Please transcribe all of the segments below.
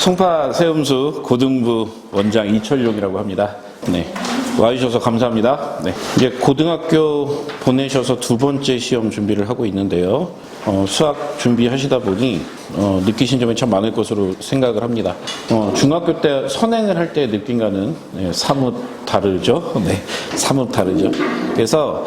송파 세움수 고등부 원장 이철용이라고 합니다. 네. 와주셔서 감사합니다. 네. 이제 고등학교 보내셔서 두 번째 시험 준비를 하고 있는데요. 수학 준비하시다 보니 느끼신 점이 참 많을 것으로 생각을 합니다. 중학교 때 선행을 할 때 느낀과는 사뭇 다르죠. 네, 사뭇 다르죠. 그래서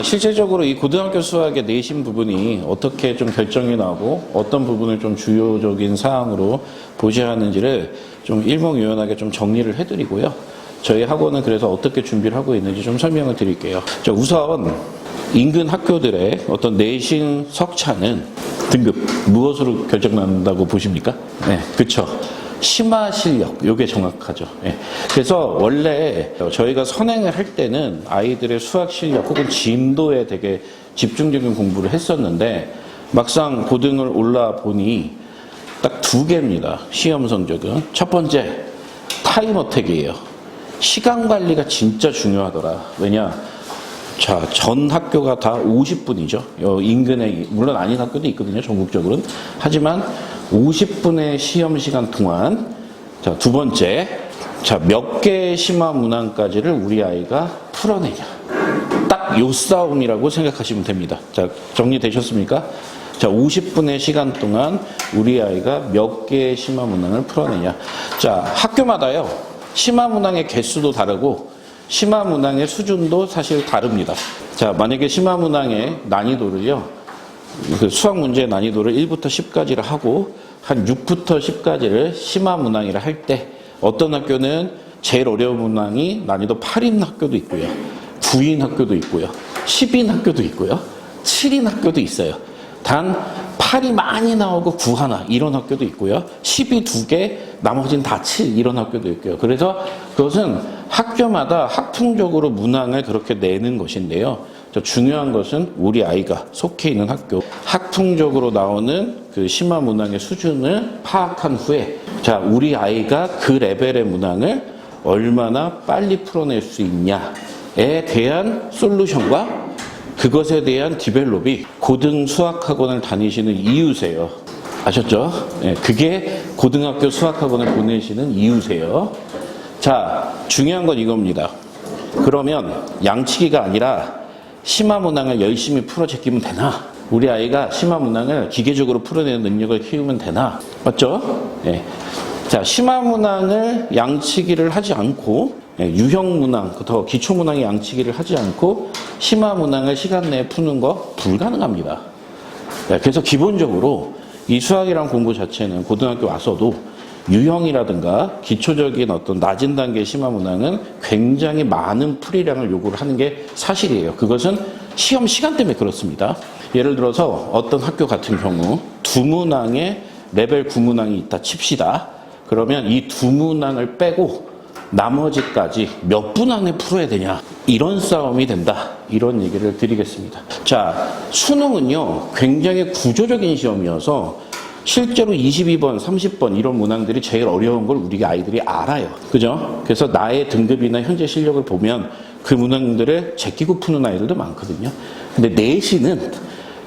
실질적으로 이 고등학교 수학의 내신 부분이 어떻게 좀 결정이 나고 어떤 부분을 좀 주요적인 사항으로 보셔야 하는지를 좀 일목요연하게 좀 정리를 해드리고요. 저희 학원은 그래서 어떻게 준비를 하고 있는지 좀 설명을 드릴게요. 우선 인근 학교들의 어떤 내신 석차는 등급 무엇으로 결정난다고 보십니까? 네, 그렇죠. 심화 실력, 요게 정확하죠. 네. 그래서 원래 저희가 선행을 할 때는 아이들의 수학 실력 혹은 진도에 되게 집중적인 공부를 했었는데 막상 고등을 올라 보니 딱 두 개입니다. 시험 성적은. 첫 번째, 타임 어택이에요. 시간 관리가 진짜 중요하더라. 왜냐? 자, 전 학교가 다 50분이죠. 인근에, 물론 아닌 학교도 있거든요, 전국적으로는. 하지만 50분의 시험 시간 동안, 자, 두 번째, 자, 몇 개의 심화 문항까지를 우리 아이가 풀어내냐. 딱 요 싸움이라고 생각하시면 됩니다. 자, 정리되셨습니까? 자, 50분의 시간 동안 우리 아이가 몇 개의 심화 문항을 풀어내냐. 자, 학교마다요, 심화 문항의 개수도 다르고, 심화 문항의 수준도 사실 다릅니다. 자, 만약에 심화 문항의 난이도를요, 그 수학 문제의 난이도를 1부터 10까지를 하고, 한 6부터 10까지를 심화 문항이라 할 때, 어떤 학교는 제일 어려운 문항이 난이도 8인 학교도 있고요, 9인 학교도 있고요, 10인 학교도 있고요, 7인 학교도 있어요. 단 8이 많이 나오고 9 하나 이런 학교도 있고요. 10이 2개, 나머지는 다 7 이런 학교도 있고요. 그래서 그것은 학교마다 학풍적으로 문항을 그렇게 내는 것인데요. 중요한 것은 우리 아이가 속해 있는 학교, 학풍적으로 나오는 그 심화 문항의 수준을 파악한 후에 자, 우리 아이가 그 레벨의 문항을 얼마나 빨리 풀어낼 수 있냐에 대한 솔루션과 그것에 대한 디벨롭이 고등 수학학원을 다니시는 이유세요. 아셨죠? 네, 그게 고등학교 수학학원을 보내시는 이유세요. 자, 중요한 건 이겁니다. 그러면 양치기가 아니라 심화 문항을 열심히 풀어 제끼면 되나? 우리 아이가 심화 문항을 기계적으로 풀어내는 능력을 키우면 되나? 맞죠? 네. 자, 심화 문항을 양치기를 하지 않고 유형 문항, 더 기초 문항의 양치기를 하지 않고 심화 문항을 시간 내에 푸는 거 불가능합니다. 그래서 기본적으로 이 수학이란 공부 자체는 고등학교 와서도 유형이라든가 기초적인 어떤 낮은 단계의 심화 문항은 굉장히 많은 풀이량을 요구를 하는 게 사실이에요. 그것은 시험 시간 때문에 그렇습니다. 예를 들어서 어떤 학교 같은 경우 두 문항에 레벨 9 문항이 있다 칩시다. 그러면 이 두 문항을 빼고 나머지까지 몇 분 안에 풀어야 되냐, 이런 싸움이 된다, 이런 얘기를 드리겠습니다. 자, 수능은요 굉장히 구조적인 시험이어서 실제로 22번, 30번 이런 문항들이 제일 어려운 걸 우리 아이들이 알아요. 그죠? 그래서 나의 등급이나 현재 실력을 보면 그 문항들을 제끼고 푸는 아이들도 많거든요. 근데 내신은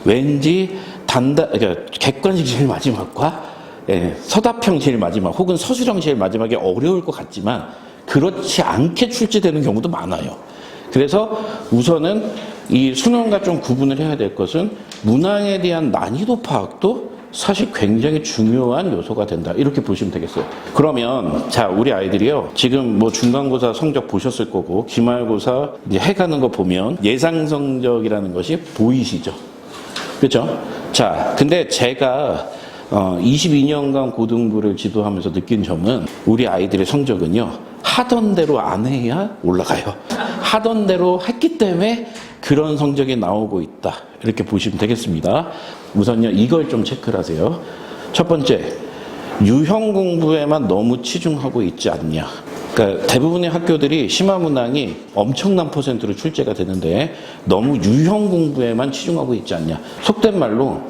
왠지 그러니까 객관식 제일 마지막과 서답형 제일 마지막 혹은 서술형 제일 마지막이 어려울 것 같지만 그렇지 않게 출제되는 경우도 많아요. 그래서 우선은 이 수능과 좀 구분을 해야 될 것은 문항에 대한 난이도 파악도 사실 굉장히 중요한 요소가 된다, 이렇게 보시면 되겠어요. 그러면 자, 우리 아이들이요 지금 뭐 중간고사 성적 보셨을 거고 기말고사 이제 해가는 거 보면 예상 성적이라는 것이 보이시죠? 그렇죠? 자, 근데 제가 22년간 고등부를 지도하면서 느낀 점은 우리 아이들의 성적은요 하던 대로 안 해야 올라가요. 하던 대로 했기 때문에 그런 성적이 나오고 있다, 이렇게 보시면 되겠습니다. 우선요 이걸 좀 체크를 하세요. 첫 번째, 유형 공부에만 너무 치중하고 있지 않냐. 그러니까 대부분의 학교들이 심화 문항이 엄청난 퍼센트로 출제가 되는데 너무 유형 공부에만 치중하고 있지 않냐. 속된 말로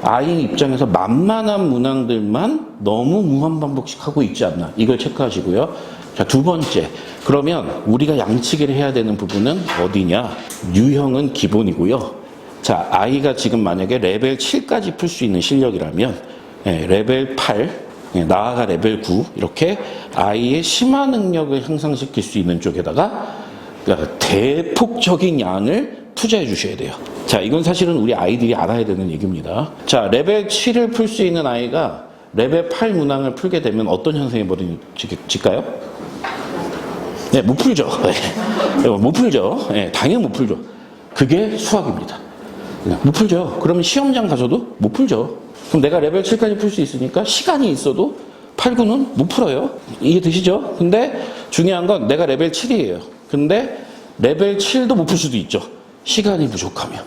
아이 입장에서 만만한 문항들만 너무 무한반복씩 하고 있지 않나, 이걸 체크하시고요. 자, 두 번째, 그러면 우리가 양치기를 해야 되는 부분은 어디냐? 유형은 기본이고요. 자, 아이가 지금 만약에 레벨 7까지 풀 수 있는 실력이라면 레벨 8, 나아가 레벨 9 이렇게 아이의 심화 능력을 향상시킬 수 있는 쪽에다가 그러니까 대폭적인 양을 투자해 주셔야 돼요. 자, 이건 사실은 우리 아이들이 알아야 되는 얘기입니다. 자, 레벨 7을 풀 수 있는 아이가 레벨 8 문항을 풀게 되면 어떤 현상이 벌어질까요? 네, 못 풀죠. 네, 못 풀죠. 네, 당연히 못 풀죠. 그게 수학입니다. 못 풀죠. 그러면 시험장 가서도 못 풀죠. 그럼 내가 레벨 7까지 풀 수 있으니까 시간이 있어도 8, 9는 못 풀어요. 이해되시죠? 근데 중요한 건 내가 레벨 7이에요. 근데 레벨 7도 못 풀 수도 있죠. 시간이 부족하면.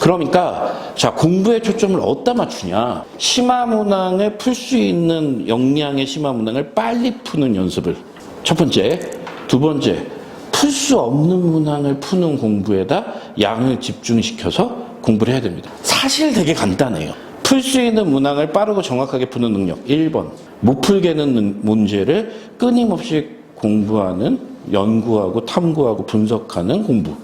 그러니까 자, 공부의 초점을 어디다 맞추냐. 심화문항을 풀 수 있는 역량의 심화문항을 빨리 푸는 연습을 첫 번째. 두 번째, 풀 수 없는 문항을 푸는 공부에다 양을 집중시켜서 공부를 해야 됩니다. 사실 되게 간단해요. 풀 수 있는 문항을 빠르고 정확하게 푸는 능력 1번, 못 풀게는 문제를 끊임없이 공부하는, 연구하고 탐구하고 분석하는 공부.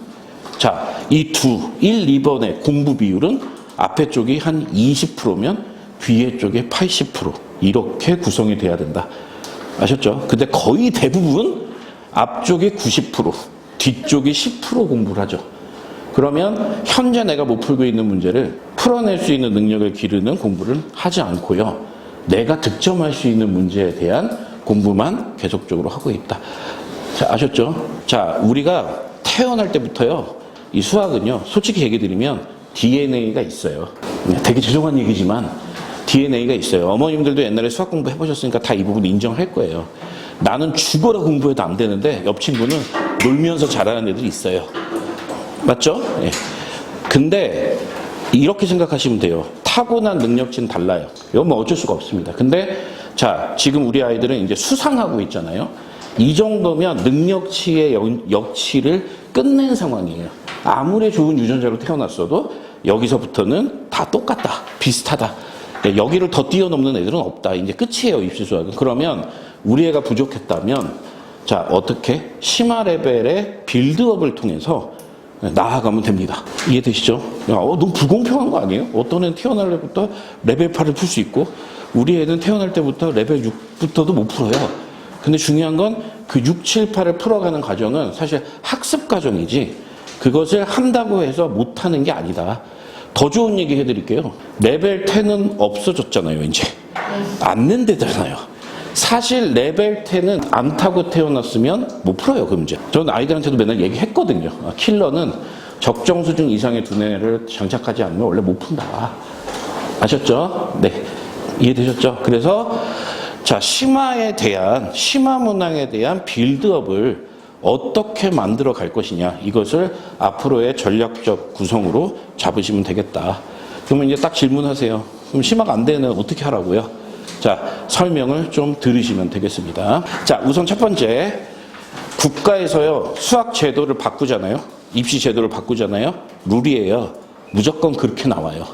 자, 이 1, 2번의 공부 비율은 앞에 쪽이 한 20%면 뒤에 쪽이 80% 이렇게 구성이 돼야 된다. 아셨죠? 근데 거의 대부분 앞쪽이 90%, 뒤쪽이 10% 공부를 하죠. 그러면 현재 내가 못 풀고 있는 문제를 풀어낼 수 있는 능력을 기르는 공부를 하지 않고요. 내가 득점할 수 있는 문제에 대한 공부만 계속적으로 하고 있다. 자, 아셨죠? 자, 우리가 태어날 때부터요. 이 수학은요. 솔직히 얘기 드리면 DNA가 있어요. 되게 죄송한 얘기지만 DNA가 있어요. 어머님들도 옛날에 수학 공부 해보셨으니까 다 이 부분 인정할 거예요. 나는 죽어라 공부해도 안 되는데 옆 친구는 놀면서 잘하는 애들이 있어요. 맞죠? 예. 근데 이렇게 생각하시면 돼요. 타고난 능력치는 달라요. 이건 뭐 어쩔 수가 없습니다. 근데 자, 지금 우리 아이들은 이제 수상하고 있잖아요. 이 정도면 능력치의 역치를 끝낸 상황이에요. 아무리 좋은 유전자로 태어났어도 여기서부터는 다 똑같다. 비슷하다. 여기를 더 뛰어넘는 애들은 없다. 이제 끝이에요, 입시 수학은. 그러면 우리 애가 부족했다면 자, 어떻게 심화 레벨의 빌드업을 통해서 나아가면 됩니다. 이해되시죠? 야, 너무 불공평한 거 아니에요? 어떤 애는 태어날 때부터 레벨 8을 풀 수 있고 우리 애는 태어날 때부터 레벨 6부터도 못 풀어요. 근데 중요한 건 그 6, 7, 8을 풀어가는 과정은 사실 학습 과정이지 그것을 한다고 해서 못하는 게 아니다. 더 좋은 얘기 해드릴게요. 레벨 10은 없어졌잖아요, 이제. 안 낸대잖아요. 사실 레벨 10은 안 타고 태어났으면 못 풀어요, 그 문제. 저는 아이들한테도 맨날 얘기했거든요. 킬러는 적정 수준 이상의 두뇌를 장착하지 않으면 원래 못 푼다. 아셨죠? 네. 이해되셨죠? 그래서 자, 심화 문항에 대한 빌드업을 어떻게 만들어 갈 것이냐, 이것을 앞으로의 전략적 구성으로 잡으시면 되겠다. 그러면 이제 딱 질문하세요. 그럼 심화가 안 되는 어떻게 하라고요? 자, 설명을 좀 들으시면 되겠습니다. 자, 우선 첫 번째, 국가에서요, 수학 제도를 바꾸잖아요. 입시 제도를 바꾸잖아요. 룰이에요. 무조건 그렇게 나와요.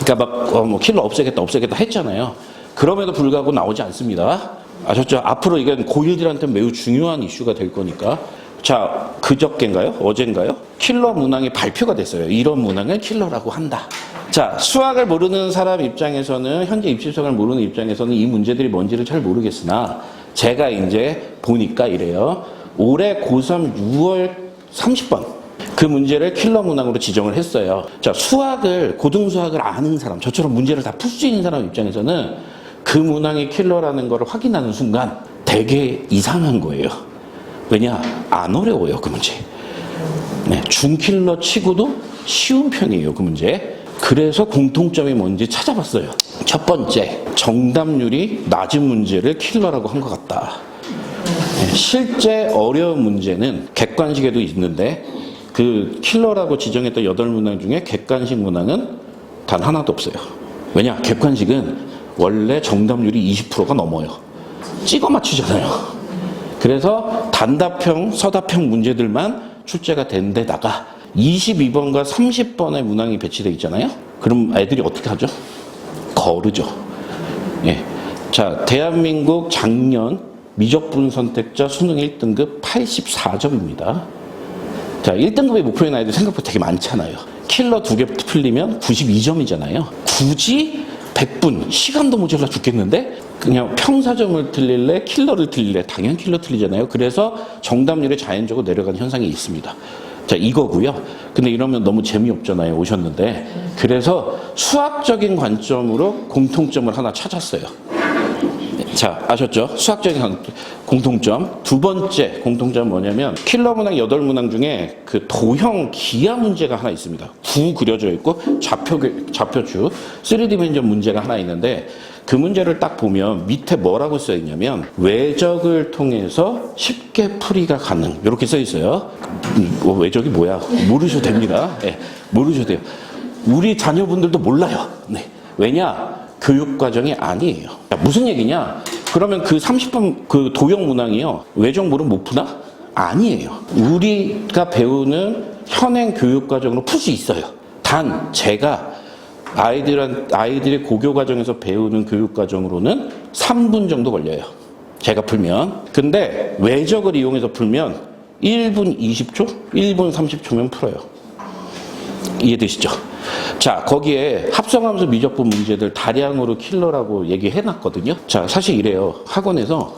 그러니까 막 킬러 없애겠다 했잖아요. 그럼에도 불구하고 나오지 않습니다. 아셨죠? 앞으로 이건 고1들한테 매우 중요한 이슈가 될 거니까. 자, 그저께인가요? 어젠가요? 킬러 문항이 발표가 됐어요. 이런 문항을 킬러라고 한다. 자, 수학을 모르는 사람 입장에서는, 현재 입시 수학을 모르는 입장에서는 이 문제들이 뭔지를 잘 모르겠으나 제가 이제 보니까 이래요. 올해 고3 6월 30번 그 문제를 킬러 문항으로 지정을 했어요. 자, 고등수학을 아는 사람, 저처럼 문제를 다 풀 수 있는 사람 입장에서는 그 문항이 킬러라는 걸 확인하는 순간 되게 이상한 거예요. 왜냐? 안 어려워요, 그 문제. 네, 중킬러 치고도 쉬운 편이에요, 그 문제. 그래서 공통점이 뭔지 찾아봤어요. 첫 번째, 정답률이 낮은 문제를 킬러라고 한 것 같다. 네, 실제 어려운 문제는 객관식에도 있는데 그 킬러라고 지정했던 8문항 중에 객관식 문항은 단 하나도 없어요. 왜냐? 객관식은 원래 정답률이 20%가 넘어요. 찍어 맞추잖아요. 그래서 단답형, 서답형 문제들만 출제가 된 데다가 22번과 30번의 문항이 배치되어 있잖아요. 그럼 애들이 어떻게 하죠? 거르죠. 예. 자, 대한민국 작년 미적분 선택자 수능 1등급 84점입니다. 자, 1등급의 목표인 아이들 생각보다 되게 많잖아요. 킬러 2개 풀리면 92점이잖아요. 굳이 100분 시간도 모자라 죽겠는데 그냥 평사점을 틀릴래 킬러를 틀릴래 당연 킬러 틀리잖아요. 그래서 정답률이 자연적으로 내려가는 현상이 있습니다. 자, 이거고요. 근데 이러면 너무 재미없잖아요. 오셨는데. 그래서 수학적인 관점으로 공통점을 하나 찾았어요. 자, 아셨죠? 수학적인 공통점. 두 번째 공통점은 뭐냐면 킬러 문항 8문항 중에 그 도형 기하 문제가 하나 있습니다. 구 그려져 있고 좌표주 3디멘전 문제가 하나 있는데 그 문제를 딱 보면 밑에 뭐라고 써 있냐면 외적을 통해서 쉽게 풀이가 가능 이렇게 써 있어요. 외적이 뭐야? 모르셔도 됩니다. 네, 모르셔도 돼요. 우리 자녀분들도 몰라요. 네. 왜냐? 교육과정이 아니에요. 무슨 얘기냐? 그러면 그 30분 그 도형 문항이요. 외적 모르면 못 푸나? 아니에요. 우리가 배우는 현행 교육과정으로 풀 수 있어요. 단 제가 아이들이 고교 과정에서 배우는 교육 과정으로는 3분 정도 걸려요. 제가 풀면. 근데 외적을 이용해서 풀면 1분 20초, 1분 30초면 풀어요. 이해되시죠? 자, 거기에 합성함수 미적분 문제들 다량으로 킬러라고 얘기해놨거든요. 자, 사실 이래요. 학원에서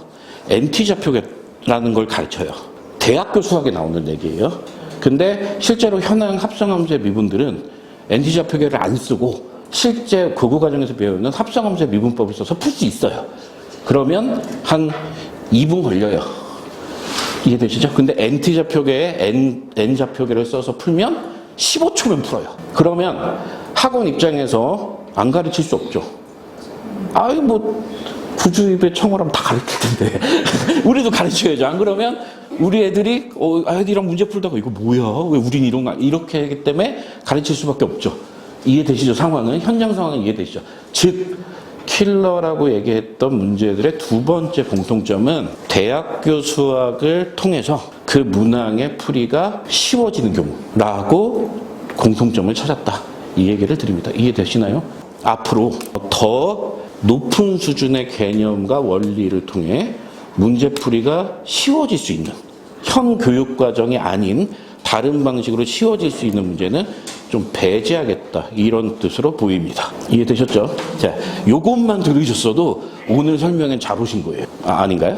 NT좌표라는 걸 가르쳐요. 대학교 수학에 나오는 얘기예요. 근데 실제로 현행 합성함수의 미분들은 NT좌표계를 안 쓰고 실제 고교 과정에서 배우는 합성함수의 미분법을 써서 풀 수 있어요. 그러면 한 2분 걸려요. 이해되시죠? 근데 NT좌표계에 N좌표계를 써서 풀면 15초면 풀어요. 그러면 학원 입장에서 안 가르칠 수 없죠. 아유 뭐 구주입에 청어라면 다 가르칠 텐데 우리도 가르쳐야죠. 안 그러면 우리 애들이 아이들이랑 문제 풀다가 이거 뭐야? 왜 우린 이런 거 이렇게 하기 때문에 가르칠 수밖에 없죠. 이해되시죠? 상황은 현장 상황은 이해되시죠? 즉 킬러라고 얘기했던 문제들의 두 번째 공통점은 대학교 수학을 통해서 그 문항의 풀이가 쉬워지는 경우라고 공통점을 찾았다. 이 얘기를 드립니다. 이해되시나요? 앞으로 더 높은 수준의 개념과 원리를 통해 문제풀이가 쉬워질 수 있는 현 교육과정이 아닌 다른 방식으로 쉬워질 수 있는 문제는 좀 배제하겠다 이런 뜻으로 보입니다. 이해되셨죠? 자, 요것만 들으셨어도 오늘 설명엔 잘 오신 거예요. 아닌가요?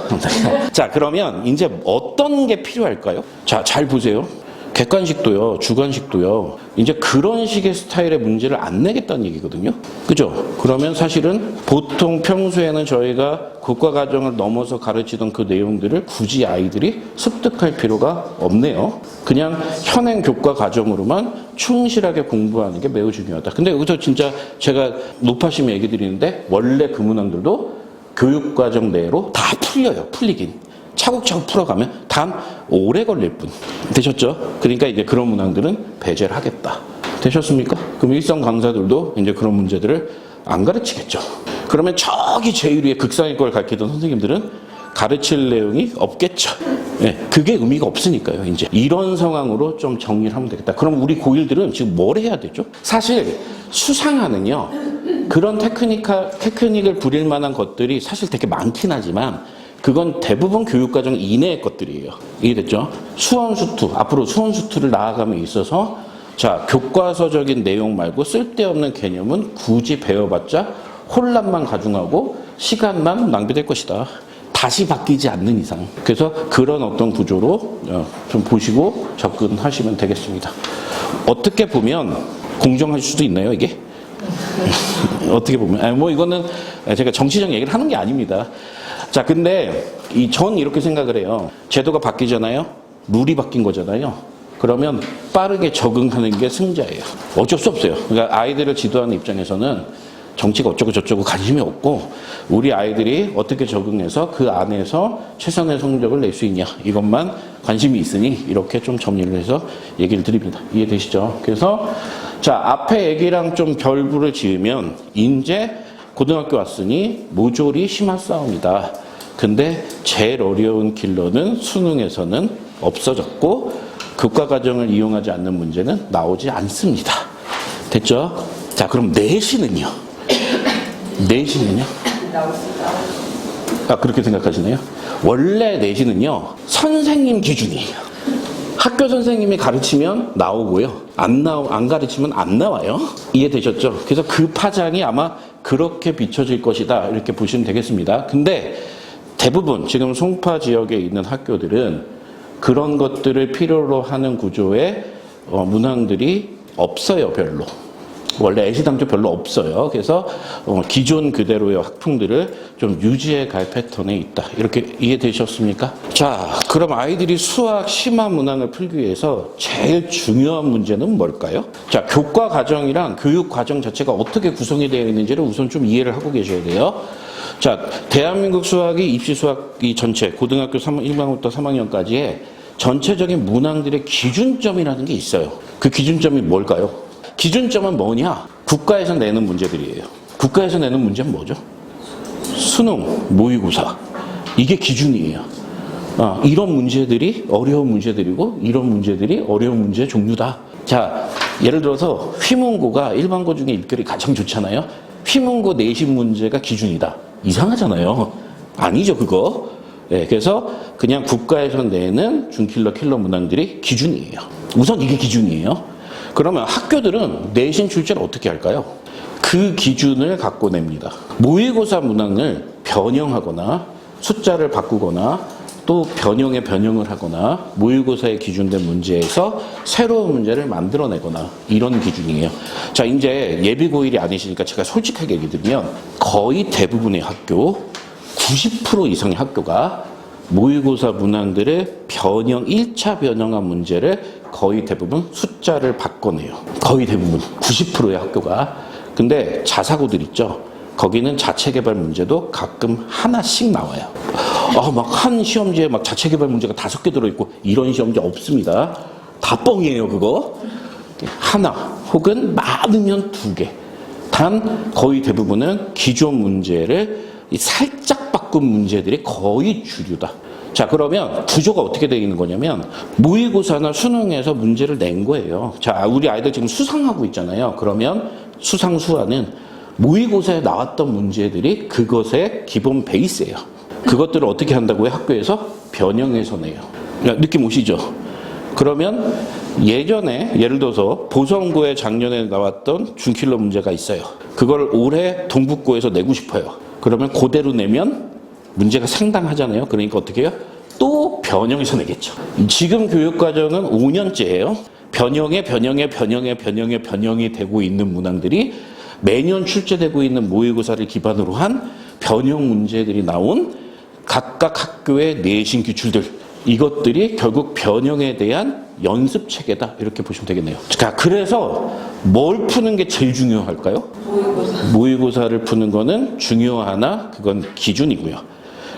자, 그러면 이제 어떤 게 필요할까요? 자, 잘 보세요. 객관식도요, 주관식도요, 이제 그런 식의 스타일의 문제를 안 내겠다는 얘기거든요. 그죠? 그러면 사실은 보통 평소에는 저희가 국가 과정을 넘어서 가르치던 그 내용들을 굳이 아이들이 습득할 필요가 없네요. 그냥 현행 교과 과정으로만 충실하게 공부하는 게 매우 중요하다. 근데 여기서 진짜 제가 높아심에 얘기 드리는데 원래 그 문항들도 교육 과정 내로 다 풀려요. 풀리긴. 차곡차곡 풀어가면 단 오래 걸릴 뿐. 되셨죠? 그러니까 이제 그런 문항들은 배제를 하겠다. 되셨습니까? 그럼 일선 강사들도 이제 그런 문제들을 안 가르치겠죠. 그러면 저기 제일 위에 극상위권을 가르치던 선생님들은 가르칠 내용이 없겠죠. 네, 그게 의미가 없으니까요. 이제 이런 상황으로 좀 정리를 하면 되겠다. 그럼 우리 고1들은 지금 뭘 해야 되죠? 사실 수상하는요. 그런 테크닉을 부릴 만한 것들이 사실 되게 많긴 하지만 그건 대부분 교육과정 이내의 것들이에요. 이해됐죠? 수원수투, 앞으로 수원수투를 나아감에 있어서 자, 교과서적인 내용 말고 쓸데없는 개념은 굳이 배워봤자 혼란만 가중하고 시간만 낭비될 것이다. 다시 바뀌지 않는 이상. 그래서 그런 어떤 구조로 좀 보시고 접근하시면 되겠습니다. 어떻게 보면 공정할 수도 있나요, 이게? 어떻게 보면. 뭐 이거는 제가 정치적 얘기를 하는 게 아닙니다. 자, 근데 전 이렇게 생각을 해요. 제도가 바뀌잖아요. 룰이 바뀐 거잖아요. 그러면 빠르게 적응하는 게 승자예요. 어쩔 수 없어요. 그러니까 아이들을 지도하는 입장에서는 정치가 어쩌고 저쩌고 관심이 없고 우리 아이들이 어떻게 적응해서 그 안에서 최선의 성적을 낼 수 있냐 이것만 관심이 있으니 이렇게 좀 정리를 해서 얘기를 드립니다. 이해되시죠? 그래서 자, 앞에 얘기랑 좀 결부를 지으면 이제 고등학교 왔으니 모조리 심화 싸움이다. 근데 제일 어려운 킬러는 수능에서는 없어졌고 교과 과정을 이용하지 않는 문제는 나오지 않습니다. 됐죠? 자, 그럼 내신은요? 내신은요? 그렇게 생각하시네요? 원래 내신은요, 선생님 기준이에요. 학교 선생님이 가르치면 나오고요. 안 가르치면 안 나와요. 이해되셨죠? 그래서 그 파장이 아마 그렇게 비춰질 것이다. 이렇게 보시면 되겠습니다. 근데 대부분 지금 송파 지역에 있는 학교들은 그런 것들을 필요로 하는 구조의 문항들이 없어요, 별로. 원래 애시당초 별로 없어요. 그래서 기존 그대로의 학풍들을 좀 유지해 갈 패턴에 있다. 이렇게 이해되셨습니까? 자, 그럼 아이들이 수학 심화 문항을 풀기 위해서 제일 중요한 문제는 뭘까요? 자, 교과 과정이랑 교육 과정 자체가 어떻게 구성이 되어 있는지를 우선 좀 이해를 하고 계셔야 돼요. 자, 대한민국 수학이 입시 수학이 전체 고등학교 1학년부터 3학년까지의 전체적인 문항들의 기준점이라는 게 있어요. 그 기준점이 뭘까요? 기준점은 뭐냐? 국가에서 내는 문제들이에요. 국가에서 내는 문제는 뭐죠? 수능, 모의고사. 이게 기준이에요. 이런 문제들이 어려운 문제들이고 이런 문제들이 어려운 문제의 종류다. 자, 예를 들어서 휘문고가 일반고 중에 읽기를 가장 좋잖아요. 휘문고 내신 문제가 기준이다. 이상하잖아요. 아니죠, 그거. 네, 그래서 그냥 국가에서 내는 준킬러 킬러 문항들이 기준이에요. 우선 이게 기준이에요. 그러면 학교들은 내신 출제를 어떻게 할까요? 그 기준을 갖고 냅니다. 모의고사 문항을 변형하거나 숫자를 바꾸거나 또 변형을 하거나 모의고사에 기준된 문제에서 새로운 문제를 만들어내거나 이런 기준이에요. 자, 이제 예비고일이 아니시니까 제가 솔직하게 얘기 드리면 거의 대부분의 학교 90% 이상의 학교가 모의고사 문항들을 1차 변형한 문제를 거의 대부분 숫자를 바꿔내요. 거의 대부분 90%의 학교가. 근데 자사고들 있죠. 거기는 자체 개발 문제도 가끔 하나씩 나와요. 막 한 시험지에 막 자체 개발 문제가 5개 들어있고 이런 시험지 없습니다. 다 뻥이에요, 그거. 하나 혹은 많으면 2개. 단 거의 대부분은 기존 문제를 살짝 바꾼 문제들이 거의 주류다. 자, 그러면 구조가 어떻게 되어 있는 거냐면 모의고사나 수능에서 문제를 낸 거예요. 자, 우리 아이들 지금 수상하고 있잖아요. 그러면 수상 수화는 모의고사에 나왔던 문제들이 그것의 기본 베이스예요. 그것들을 어떻게 한다고요? 학교에서 변형해서 내요. 느낌 오시죠? 그러면 예전에 예를 들어서 보성고에 작년에 나왔던 준킬러 문제가 있어요. 그걸 올해 동북고에서 내고 싶어요. 그러면 그대로 내면 문제가 상당하잖아요. 그러니까 어떻게 해요? 또 변형해서 내겠죠. 지금 교육과정은 5년째예요. 변형이 되고 있는 문항들이 매년 출제되고 있는 모의고사를 기반으로 한 변형 문제들이 나온 각각 학교의 내신 기출들, 이것들이 결국 변형에 대한 연습 체계다. 이렇게 보시면 되겠네요. 자, 그래서 뭘 푸는 게 제일 중요할까요? 모의고사를 푸는 거는 중요하나 그건 기준이고요.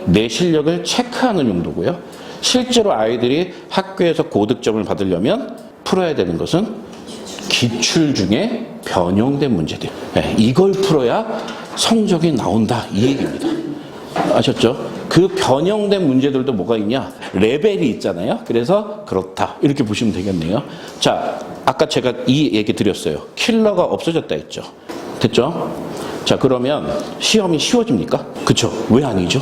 내 실력을 체크하는 용도고요. 실제로 아이들이 학교에서 고득점을 받으려면 풀어야 되는 것은 기출 중에 변형된 문제들. 네, 이걸 풀어야 성적이 나온다. 이 얘기입니다. 아셨죠? 그 변형된 문제들도 뭐가 있냐? 레벨이 있잖아요. 그래서 그렇다. 이렇게 보시면 되겠네요. 자, 아까 제가 이 얘기 드렸어요. 킬러가 없어졌다 했죠. 됐죠? 자, 그러면 시험이 쉬워집니까? 그쵸? 왜 아니죠?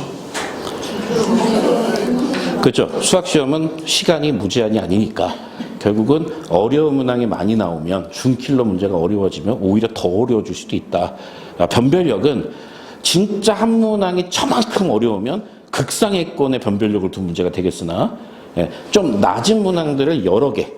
그렇죠. 수학 시험은 시간이 무제한이 아니니까 결국은 어려운 문항이 많이 나오면 준킬러 문제가 어려워지면 오히려 더 어려워질 수도 있다. 변별력은 진짜 한 문항이 저만큼 어려우면 극상위권의 변별력을 둔 문제가 되겠으나 좀 낮은 문항들을 여러 개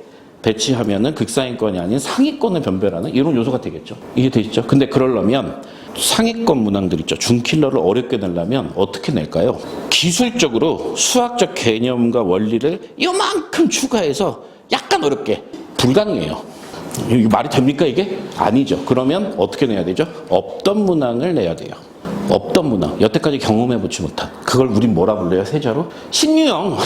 배치하면은 극상위권이 아닌 상위권을 변별하는 이런 요소가 되겠죠. 이게 되시죠? 근데 그러려면 상위권 문항들 있죠. 준킬러를 어렵게 내려면 어떻게 낼까요? 기술적으로 수학적 개념과 원리를 이만큼 추가해서 약간 어렵게. 불가능해요. 이게 말이 됩니까 이게? 아니죠. 그러면 어떻게 내야 되죠? 없던 문항을 내야 돼요. 없던 문항, 여태까지 경험해보지 못한, 그걸 우린 뭐라 불러요? 세자로? 신유형.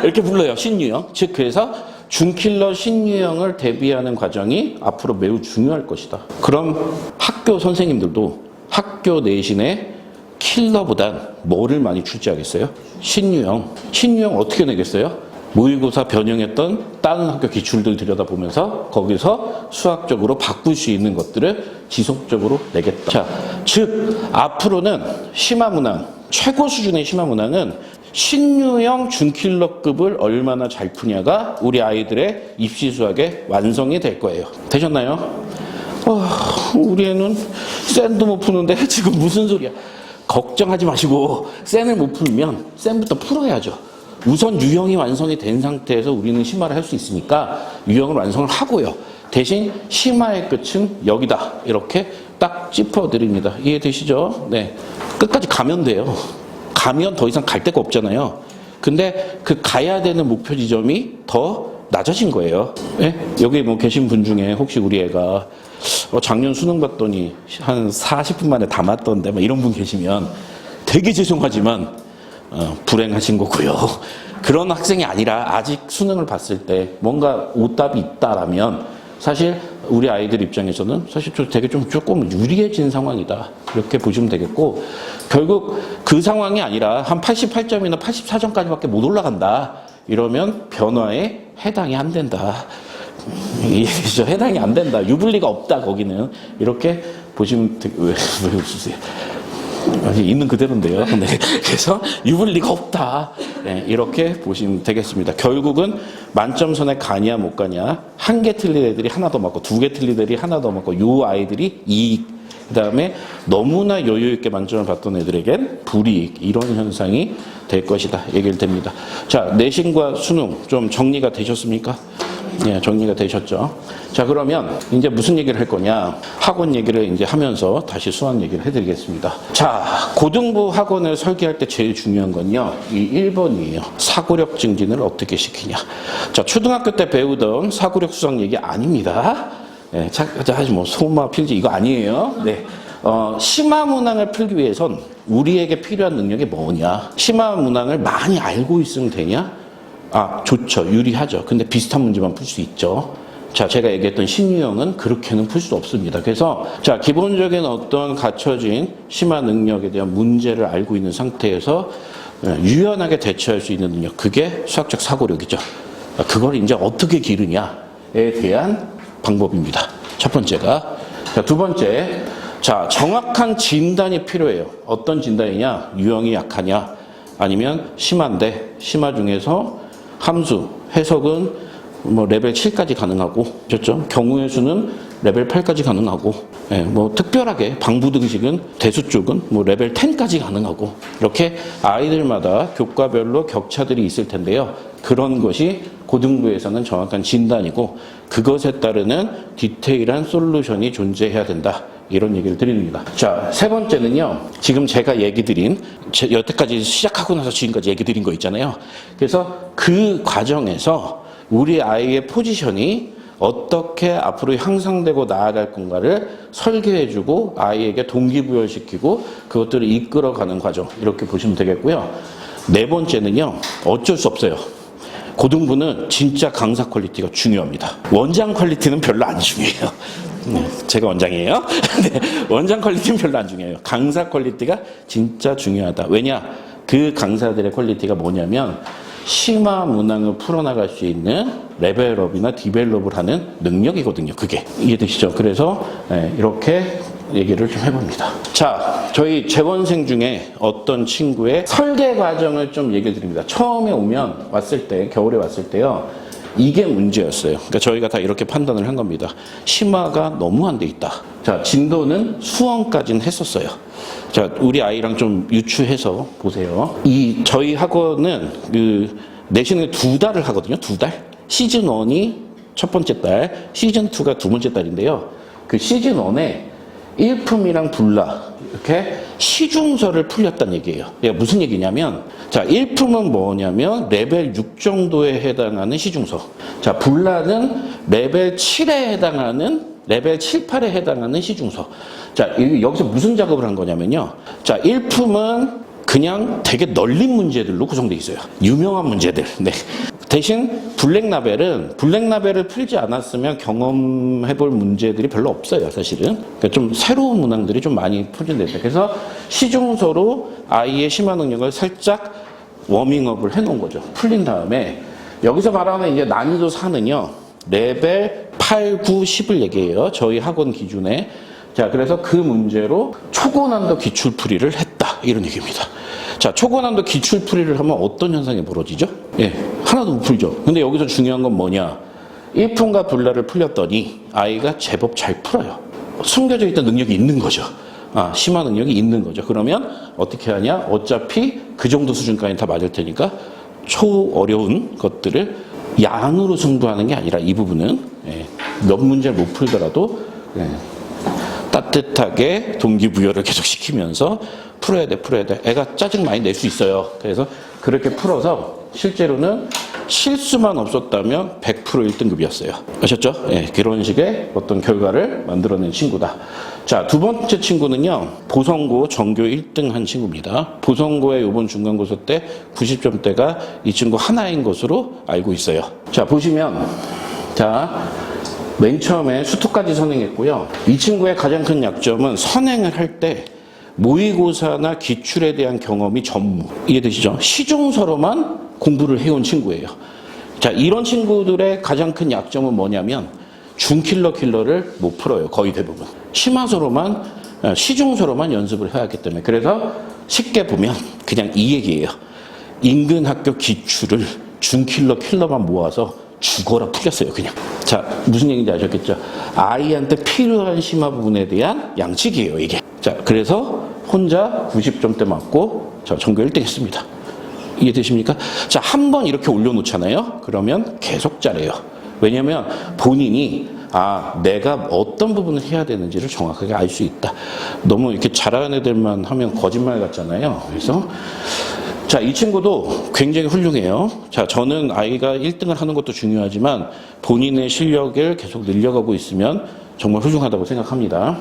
이렇게 불러요. 신유형. 즉 그래서 준킬러 신유형을 대비하는 과정이 앞으로 매우 중요할 것이다. 그럼 학교 선생님들도 학교 내신에 킬러보단 뭐를 많이 출제하겠어요? 신유형. 신유형 어떻게 내겠어요? 모의고사 변형했던 다른 학교 기출들 들여다보면서 거기서 수학적으로 바꿀 수 있는 것들을 지속적으로 내겠다. 자, 즉 앞으로는 심화 문항, 최고 수준의 심화 문항은 신유형 준킬러급을 얼마나 잘 푸냐가 우리 아이들의 입시 수학의 완성이 될 거예요. 되셨나요? 우리 애는 센도 못 푸는데 지금 무슨 소리야? 걱정하지 마시고 센을 못 풀면 센부터 풀어야죠. 우선 유형이 완성이 된 상태에서 우리는 심화를 할 수 있으니까 유형을 완성을 하고요. 대신 심화의 끝은 여기다 이렇게 딱 짚어드립니다. 이해되시죠? 네, 끝까지 가면 돼요. 가면 더 이상 갈 데가 없잖아요. 근데 그 가야 되는 목표 지점이 더 낮아진 거예요. 네? 여기 뭐 계신 분 중에 혹시 우리 애가 작년 수능 봤더니 한 40분 만에 다 맞던데 뭐 이런 분 계시면 되게 죄송하지만 불행하신 거고요. 그런 학생이 아니라 아직 수능을 봤을 때 뭔가 오답이 있다라면 사실 우리 아이들 입장에서는 사실 되게 조금 유리해진 상황이다. 이렇게 보시면 되겠고, 결국 그 상황이 아니라 한 88점이나 84점까지밖에 못 올라간다. 이러면 변화에 해당이 안 된다. 이해되시죠? 해당이 안 된다. 유불리가 없다, 거기는. 이렇게 보시면 왜 웃으세요? 있는 그대로인데요. 네. 그래서 유불리가 없다. 네, 이렇게 보시면 되겠습니다. 결국은 만점선에 가냐 못 가냐, 한 개 틀린 애들이 하나 더 맞고 두 개 틀린 애들이 하나 더 맞고 요 아이들이 이익, 그 다음에 너무나 여유 있게 만점을 받던 애들에겐 불이익, 이런 현상이 될 것이다 얘기를 됩니다. 자, 내신과 수능 좀 정리가 되셨습니까? 네, 정리가 되셨죠. 자, 그러면 이제 무슨 얘기를 할 거냐? 학원 얘기를 이제 하면서 다시 수학 얘기를 해드리겠습니다. 자, 고등부 학원을 설계할 때 제일 중요한 건요, 이 1번이에요. 사고력 증진을 어떻게 시키냐. 자, 초등학교 때 배우던 사고력 수학 얘기 아닙니다. 네, 하지 뭐 소마 필지 이거 아니에요. 네. 심화 문항을 풀기 위해선 우리에게 필요한 능력이 뭐냐? 심화 문항을 많이 알고 있으면 되냐? 좋죠. 유리하죠. 근데 비슷한 문제만 풀 수 있죠. 자, 제가 얘기했던 신유형은 그렇게는 풀 수 없습니다. 그래서, 자, 기본적인 어떤 갖춰진 심화 능력에 대한 문제를 알고 있는 상태에서 유연하게 대처할 수 있는 능력. 그게 수학적 사고력이죠. 그걸 이제 어떻게 기르냐에 대한 방법입니다. 첫 번째가. 자, 두 번째. 자, 정확한 진단이 필요해요. 어떤 진단이냐? 유형이 약하냐? 아니면 심한데, 심화 중에서 함수, 해석은 뭐 레벨 7까지 가능하고, 그렇죠? 경우의 수는 레벨 8까지 가능하고, 뭐 특별하게 방부등식은 대수 쪽은 뭐 레벨 10까지 가능하고, 이렇게 아이들마다 교과별로 격차들이 있을 텐데요. 그런 것이 고등부에서는 정확한 진단이고, 그것에 따르는 디테일한 솔루션이 존재해야 된다. 이런 얘기를 드립니다. 자, 세 번째는요, 지금 제가 얘기 드린, 여태까지 시작하고 나서 지금까지 얘기 드린 거 있잖아요. 그래서 그 과정에서 우리 아이의 포지션이 어떻게 앞으로 향상되고 나아갈 건가를 설계해주고 아이에게 동기부여시키고 그것들을 이끌어가는 과정, 이렇게 보시면 되겠고요. 네 번째는요, 어쩔 수 없어요. 고등부는 진짜 강사 퀄리티가 중요합니다. 원장 퀄리티는 별로 안 중요해요. 네, 제가 원장이에요. 네, 원장 퀄리티는 별로 안 중요해요. 강사 퀄리티가 진짜 중요하다. 왜냐? 그 강사들의 퀄리티가 뭐냐면 심화 문항을 풀어나갈 수 있는 레벨업이나 디벨롭을 하는 능력이거든요. 그게. 이해되시죠? 그래서 이렇게 얘기를 좀 해봅니다. 자, 저희 재원생 중에 어떤 친구의 설계 과정을 좀 얘기를 드립니다. 처음에 왔을 때, 겨울에 왔을 때요, 이게 문제였어요. 그러니까 저희가 다 이렇게 판단을 한 겁니다. 심화가 너무 안 돼 있다. 자, 진도는 수원까지는 했었어요. 자, 우리 아이랑 좀 유추해서 보세요. 저희 학원은 내신을 2달을 하거든요. 2달. 시즌 1이 첫 번째 달, 시즌 2가 두 번째 달인데요. 그 시즌 1에 일품이랑 불라 이렇게 시중서를 풀렸다는 얘기예요. 이게 무슨 얘기냐면, 자, 일품은 뭐냐면 레벨 6 정도에 해당하는 시중서. 자, 불라는 레벨 7에 해당하는, 레벨 7, 8에 해당하는 시중서. 자, 여기서 무슨 작업을 한 거냐면요. 자, 일품은 그냥 되게 널린 문제들로 구성되어 있어요. 유명한 문제들. 네. 대신 블랙라벨을 풀지 않았으면 경험해볼 문제들이 별로 없어요, 사실은. 그러니까 좀 새로운 문항들이 좀 많이 풀린다. 그래서 시중서로 아이의 심화 능력을 살짝 워밍업을 해놓은 거죠. 풀린 다음에 여기서 말하는 이제 난이도 4는요, 레벨 8, 9, 10을 얘기해요. 저희 학원 기준에. 자, 그래서 그 문제로 초고난도 기출풀이를 했다. 이런 얘기입니다. 자, 초고난도 기출풀이를 하면 어떤 현상이 벌어지죠? 예, 하나도 못 풀죠. 근데 여기서 중요한 건 뭐냐? 1품과 불라를 풀렸더니 아이가 제법 잘 풀어요. 숨겨져 있던 능력이 있는 거죠. 심화 능력이 있는 거죠. 그러면 어떻게 하냐? 어차피 그 정도 수준까지 다 맞을 테니까 초어려운 것들을 양으로 승부하는 게 아니라 이 부분은 몇 문제를 못 풀더라도 따뜻하게 동기부여를 계속 시키면서 풀어야 돼. 애가 짜증 많이 낼 수 있어요. 그래서 그렇게 풀어서 실제로는 실수만 없었다면 100% 1등급이었어요. 아셨죠? 그런 식의 어떤 결과를 만들어낸 친구다. 자, 두 번째 친구는요, 보성고 전교 1등 한 친구입니다. 보성고의 이번 중간고사 때 90점대가 이 친구 하나인 것으로 알고 있어요. 자, 보시면, 맨 처음에 수투까지 선행했고요. 이 친구의 가장 큰 약점은 선행을 할 때 모의고사나 기출에 대한 경험이 전무. 이해되시죠? 시중서로만 공부를 해온 친구예요. 자, 이런 친구들의 가장 큰 약점은 뭐냐면 킬러를 못 풀어요. 거의 대부분. 심화서로만, 시중서로만 연습을 해야 하기 때문에. 그래서 쉽게 보면 그냥 이 얘기예요. 인근 학교 기출을 킬러만 모아서 죽어라 풀렸어요, 그냥. 자, 무슨 얘기인지 아셨겠죠? 아이한테 필요한 심화 부분에 대한 양식이에요, 이게. 자, 그래서 혼자 90점대 맞고 전교 1등 했습니다. 이해되십니까? 자, 한 번 이렇게 올려놓잖아요? 그러면 계속 잘해요. 왜냐면 본인이 내가 어떤 부분을 해야 되는지를 정확하게 알 수 있다. 너무 이렇게 잘하는 애들만 하면 거짓말 같잖아요. 그래서 자, 이 친구도 굉장히 훌륭해요. 자, 저는 아이가 1등을 하는 것도 중요하지만 본인의 실력을 계속 늘려가고 있으면 정말 훌륭하다고 생각합니다.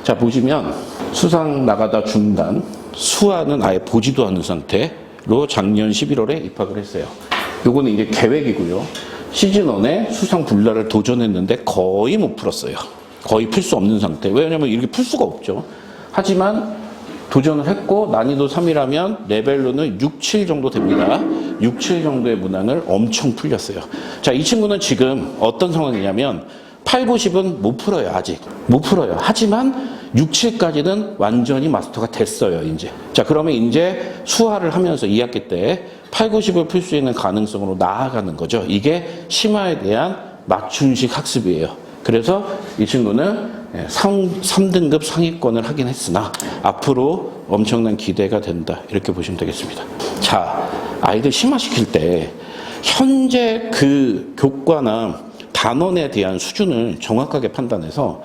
자, 보시면 수상 나가다 중단, 수화는 아예 보지도 않은 상태로 작년 11월에 입학을 했어요. 요거는 이제 계획이고요. 시즌1에 수상 불라를 도전했는데 거의 못 풀었어요. 거의 풀 수 없는 상태. 왜냐면 이렇게 풀 수가 없죠. 하지만 도전을 했고 난이도 3이라면 레벨로는 6, 7 정도 됩니다. 6, 7 정도의 문항을 엄청 풀렸어요. 자, 이 친구는 지금 어떤 상황이냐면 8, 90은 못 풀어요. 아직 못 풀어요. 하지만 6, 7까지는 완전히 마스터가 됐어요. 이제. 자, 그러면 이제 수화를 하면서 2학기 때 8, 90을 풀 수 있는 가능성으로 나아가는 거죠. 이게 심화에 대한 맞춤식 학습이에요. 그래서 이 친구는 3등급 상위권을 하긴 했으나 앞으로 엄청난 기대가 된다. 이렇게 보시면 되겠습니다. 자, 아이들 심화시킬 때 현재 그 교과나 단원에 대한 수준을 정확하게 판단해서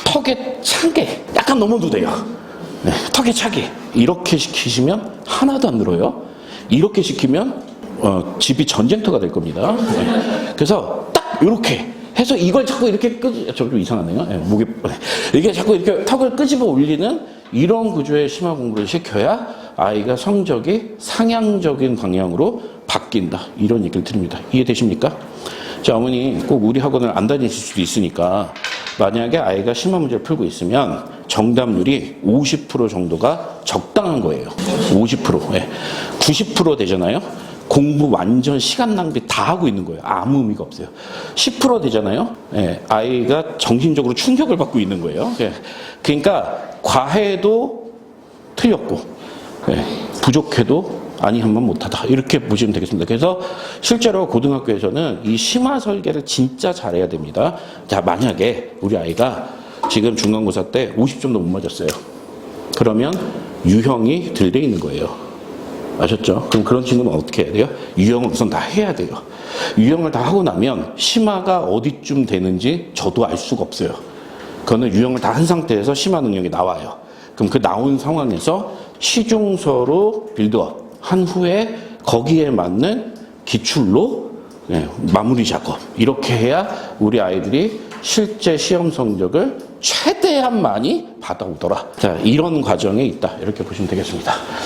턱에 차게 약간 넘어도 돼요. 턱에 차게 이렇게 시키시면 하나도 안 늘어요. 이렇게 시키면 집이 전쟁터가 될 겁니다. 그래서 딱 이렇게 해서 이걸 자꾸 이렇게 좀 이상하네요. 목이 이게 자꾸 이렇게 턱을 끄집어 올리는 이런 구조의 심화 공부를 시켜야 아이가 성적이 상향적인 방향으로 바뀐다. 이런 얘기를 드립니다. 이해되십니까? 자, 어머니 꼭 우리 학원을 안 다니실 수도 있으니까 만약에 아이가 심화 문제를 풀고 있으면 정답률이 50% 정도가 적당한 거예요. 50%. 90% 되잖아요. 공부 완전 시간 낭비 다 하고 있는 거예요. 아무 의미가 없어요. 10% 되잖아요. 아이가 정신적으로 충격을 받고 있는 거예요. 그러니까 과해도 틀렸고 부족해도 아니하면 못하다. 이렇게 보시면 되겠습니다. 그래서 실제로 고등학교에서는 이 심화 설계를 진짜 잘해야 됩니다. 자, 만약에 우리 아이가 지금 중간고사 때 50점도 못 맞았어요. 그러면 유형이 덜 돼 있는 거예요. 아셨죠? 그럼 그런 친구는 어떻게 해야 돼요? 유형을 우선 다 해야 돼요. 유형을 다 하고 나면 심화가 어디쯤 되는지 저도 알 수가 없어요. 그거는 유형을 다 한 상태에서 심화 능력이 나와요. 그럼 그 나온 상황에서 시중서로 빌드업 한 후에 거기에 맞는 기출로 마무리 작업 이렇게 해야 우리 아이들이 실제 시험 성적을 최대한 많이 받아오더라. 자, 이런 과정에 있다. 이렇게 보시면 되겠습니다.